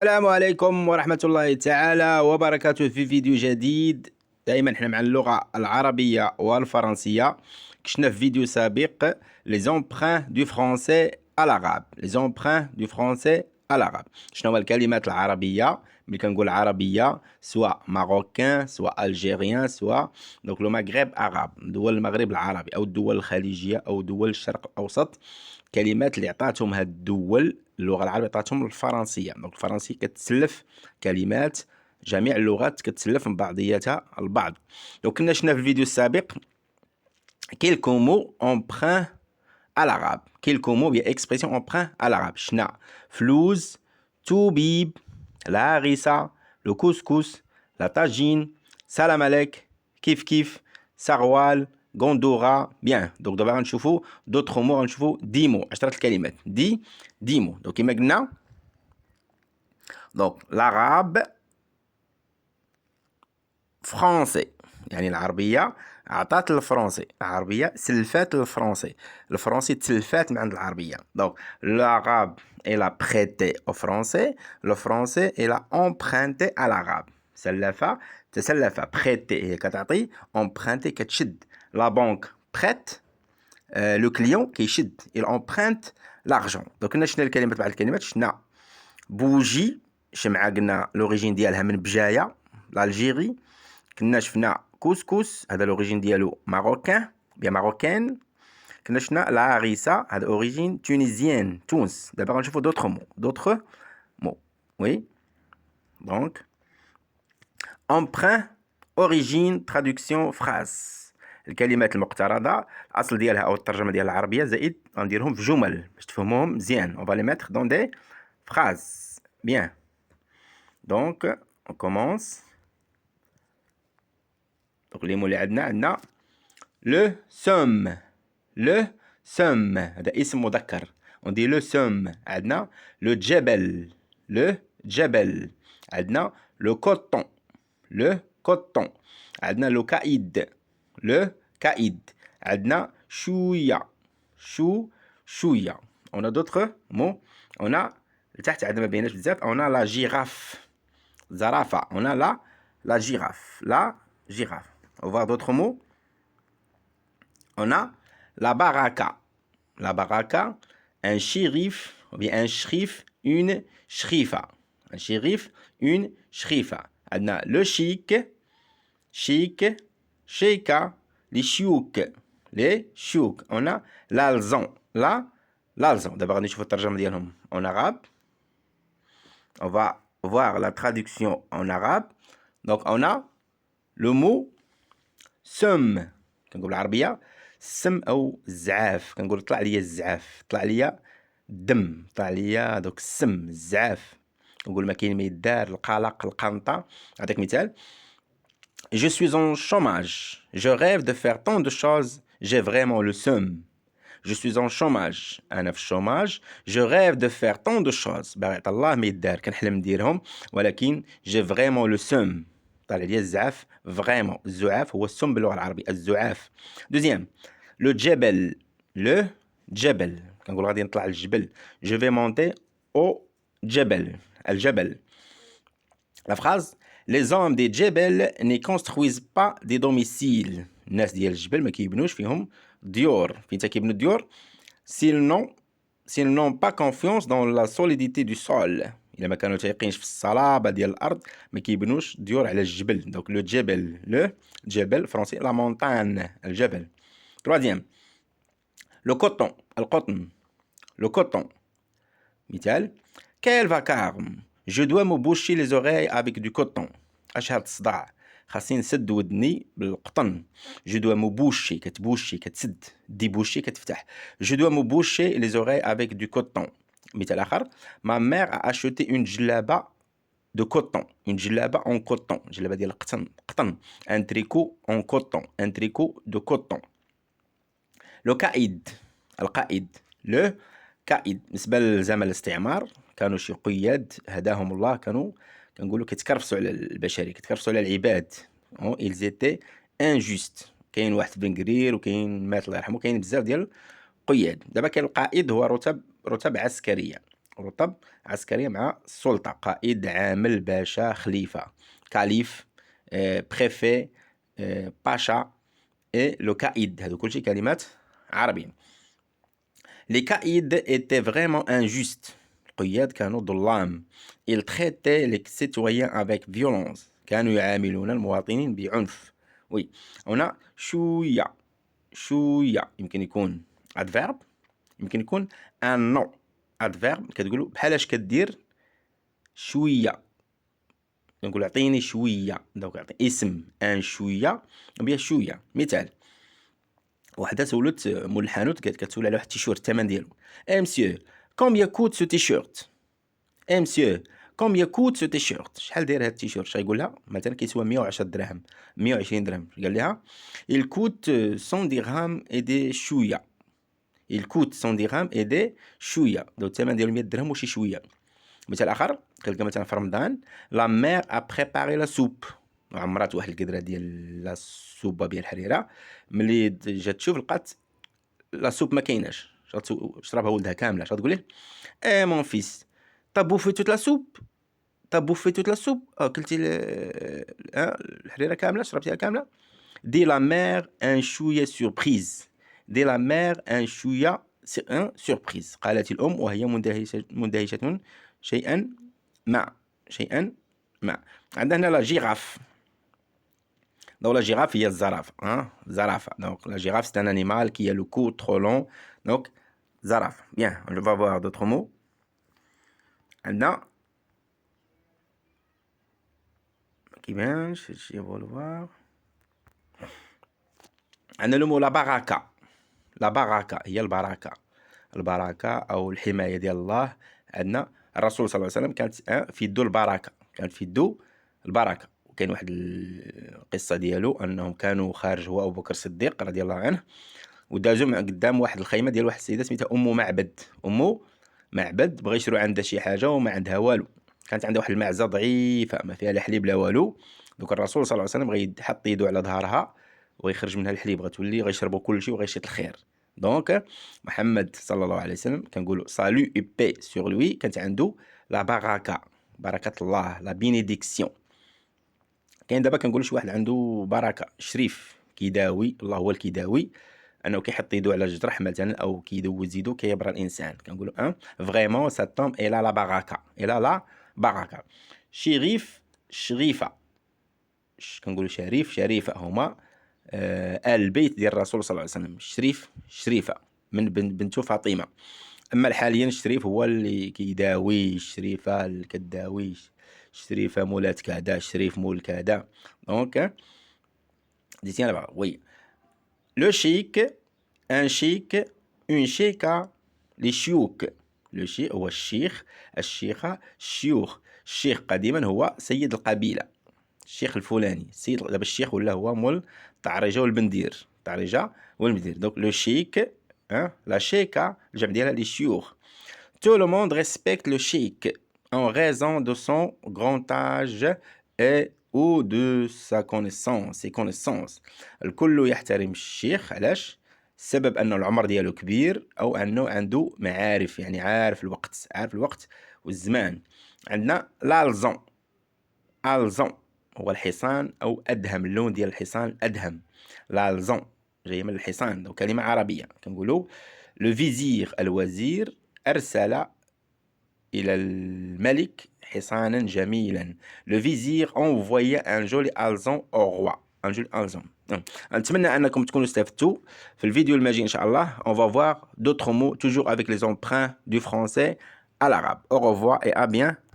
السلام عليكم ورحمة الله تعالى وبركاته في فيديو جديد. دائما احنا مع اللغة العربية والفرنسية. كشنا في فيديو سابق les emprunts du français à l'arabe. Les emprunts du français à l'arabe. شنو هو الكلمات العربية؟ ملي كنقول عربية سواء ماروكان سواء الجيريان سواء دونك لو مغرب عرب، دول المغرب العربي او الدول الخليجية او دول الشرق الاوسط. كلمات اللي عطاتهم هاد الدول اللغه العربيه عطاتهم الفرنسيه. دونك الفرنسيه كتسلف كلمات جميع اللغات كتسلف من بعضياتها البعض. لو كنا شفنا في الفيديو السابق quelques mots emprunts à l'arabe. Quelques mots bien expressions emprunts à l'arabe. شنا فلوس، توبيب، الهريسه، لو كوسكوس، لا طاجين، سلام عليك، كيف كيف، سروال، غوندورا. بيان دونك دابا غنشوفوا دوطخ مو، غنشوفوا 10 مو، 10 الكلمات. 10 مو. دونك كما قلنا دونك l'arabe فرونسي، يعني العربيه عطات الفرنسي، العربيه سلفات الفرنسي، الفرنسي تسلفات من عند العربيه. دونك l'arabe elle a prêté au français، le français elle a emprunté à l'arabe. سلفه تسلف، prêter هي كتعطي، emprunter كتشد. لا بنك prête، لو كليون كيشد، il emprunte l'argent. دونك كنا شفنا الكلمات بعض الكلمات. شفنا بوجي، شمعه، قلنا لوريجين ديالها من بجايه الجيري. كنا شفنا كوسكوس، هذا لوريجين ديالو ماروكان بيان ماروكان. كنا شفنا العريسه، هذا اوريجين تونيزيان تونس. دابا غنشوفوا دوطخ مو، دوطخ مو. وي دونك emprunt origine traduction phrase. الكلمات المقترضه الاصل ديالها او الترجمه ديالها العربيه زائد غنديرهم في جمل باش تفهموهم مزيان. on va les mettre dans des phrases. bien donc on commence. donc les mots اللي عندنا le somme، le somme هذا اسم مذكر on dit le somme. عندنا le جبل، le جبل. عندنا le coton، le coton. عندنا لو كايد، لو كايد. عندنا شوية، شوية. on a d'autres mots. on a لتحت عندنا ما بيناش بزاف. on a la girafe، زرافة. on a la girafe، la girafe. on va voir d'autres mots. on a la baraka، la baraka. un shérif ou bien un shrif، une shrifa. un shérif، une shrifa. عندنا le chic، chic، sheika، les chiouk، les chiouk. on a l'alzan، l'alzan. d'abord غادي نشوفوا الترجمه ديالهم en arabe. on va voir la traduction en arabe. donc on a le mot سم، كنقول بالعربيه السم او الزعاف. كنقول طلع ليا الزعاف، طلع ليا الدم، طلع ليا دوك السم الزعاف. كنقول ما كاين ما يدار، القلق، القنطه. نعطيك مثال. Je suis en chômage. Je rêve de faire tant de choses. J'ai vraiment le seum. Je suis en chômage. أنا في الشوماج. Je rêve de faire tant de choses. باغي الله ما يدار، كنحلم نديرهم ولكن j'ai vraiment le seum. طالع ليا الزعاف. vraiment الزعاف هو السم باللغة العربية، الزعاف. دوزيام لو جبل، لو جبل. كنقول غادي نطلع للجبل. Je vais monter au جبل، الجبل. La phrase: les hommes des Djebel ne construisent pas des domiciles. الناس ديال الجبل ما كيبنوش فيهم ديور. فين كيبنوا الديور؟ s'ils n'ont pas confiance dans la solidité du sol. إلا ما كانوا تايقينش في الصلابة ديال الأرض ما كيبنوش ديور على الجبل. دونك لو جبل، لو جبل فرونسي لا مونتان، الجبل. troisième لو كوطون، القطن، لو كوطون. مثال: quel vacarme. Je dois me boucher les oreilles avec du coton. أشهد الصداع، خاصني نسد ودني بالقطن. Je dois me boucher، كتبوشي كتسد، ديبوشي كتفتح. Je dois me boucher les oreilles avec du coton. مثال آخر: ma mère a acheté une جلابة de coton. une جلابة en coton، جلابة ديال القطن، قطن. un tricot en coton، un tricot de coton. لو كائد، القائد، لو كائد. بالنسبة لزمن الاستعمار كانوا شي قياد هداهم الله، كانوا كنقولوا كيتكرفسوا على البشريه، كيتكرفسوا على العباد. ils étaient injustes. كاين واحد بن قرير وكاين مات الله يرحمه، كاين بزاف ديال القياد. دابا كاين القائد هو رتب عسكريه. رتب عسكرية مع السلطة، قائد، عامل، باشا، خليفة، كاليف، بريفي، باشا، et le caïd. هذو كلشي كلمات عربية. Les caïds étaient vraiment injustes. القياد كانوا ظلام. Ils traitaient les citoyens avec violence. كانوا يعاملون المواطنين بعنف. Oui. هنا شوية يمكن يكون adverb، يمكن يكون un nom. adverb كتقولوا بحال اش كدير شوية، كنقول اعطيني شوية، دونك اعطي اسم ان شوية بيا شوية. مثال، وحده سولت مول الحانوت كتسول على واحد التيشيرت الثمن ديالو. مسيو كومبيا كوت سو تيشيرت؟ مسيو كومبيا كوت سو تيشيرت؟ شحال داير هاد التيشيرت؟ اش غيقول لها؟ مثلا كيسوى 110 درهم، 120 درهم. قال لها il coûte 100 درهم اي دي شويه. il coûte 100 درهم اي دي شويه، دو الثمن ديالو 100 درهم وشي شويه. مثال اخر كنلقى مثلا في رمضان لا مير ا بريباري لا سوب، عمرات واحد القدره ديال لا سوبه ديال الحريره. ملي جات تشوف لقات لا سوب ما كايناش، شربها ولدها كامله. اش غتقول ليه؟ مون فيس طا بوفي توت لا سوب، طا بوفي توت لا سوب، كلتي الحريره كامله، شربتيها كامله. دي لا مير ان شويه سوربريز، دي لا مير ان شويه سوربريز. قالت الام وهي مندهشه شيئا ما. عندنا هنا لا جيراف. Donc la girafe هي الزرافة، زرافة. Donc la girafe c'est un animal qui a le cou trop long. Donc زرافة. Bien, on va voir d'autres mots. عندنا كيفاش هادشي on va le voir. عندنا لو مو لا باراكا. لا باراكا هي البركة أو الحماية ديال الله. عندنا الرسول صلى الله عليه وسلم كانت في يدو البركة، كانت في يدو البركة. وكاين واحد القصة ديالو أنهم كانوا خارج هو أبو بكر الصديق رضي الله عنه، ودازو قدام واحد الخيمة ديال واحد السيدة سميتها أم معبد. بغا يشرو عندها شي حاجة وما عندها والو، كانت عندها واحد المعزة ضعيفة ما فيها لا حليب لا والو. دوك الرسول صلى الله عليه وسلم غيحط يدو على ظهرها ويخرج منها الحليب، غتولي غيشربوا كلشي وغيشيط الخير. دونك محمد صلى الله عليه وسلم كنقولوا سالو اي بي سور لوي، كانت عنده لا بركة الله، لا بينيديكسيون. كاين دابا كنقولوا شي واحد عنده بركة شريف كيداوي، الله هو الكيداوي، انه كيحط يدو على جرح مثلا او كيدوز يدو كيبرى الانسان. كنقولوا فريمون ساتوم الى لا بركة. شريفة كنقولوا شريفة هما البيت ديال الرسول صلى الله عليه وسلم. شريفة من بنته فاطمة. اما حاليا الشريف هو اللي كيداوي، الشريفة اللي كداوي، الشريفة مولات كذا، الشريف مول كذا. دونك ديتي انا بقى وي لو شيك، ان شيك، اون شيكة، لي شيوك. لو شيك هو الشيخ، الشيخة، الشيوخ. الشيخ قديما هو سيد القبيلة، الشيخ الفلاني السيد. دابا الشيخ ولا هو مول الطعرجة والبندير، دونك لو شيك لا شيكة الجمع ديالها لي شيوخ. Tout le monde respecte le cheikh en raison de son grand âge et ou de sa connaissance. الكل يحترم الشيخ. علاش؟ السبب أنه العمر ديالو كبير أو أنه عنده معارف، يعني عارف الوقت والزمان. عندنا الالزون هو الحصان أو أدهم، اللون ديال الحصان أدهم. الالزون جاي من الحصان، دو كلمة عربية. كنقولوا لو فيزير الوزير أرسل إلى الملك حصانا جميلا. لو فيزير envoyé un joli alezan au roi. un joli alezan. نتمنى أنكم تكونوا استفدتوا. في الفيديو الماجي إن شاء الله on va voir d'autres mots toujours avec les emprunts du français à l'arabe. Au revoir et à bientôt.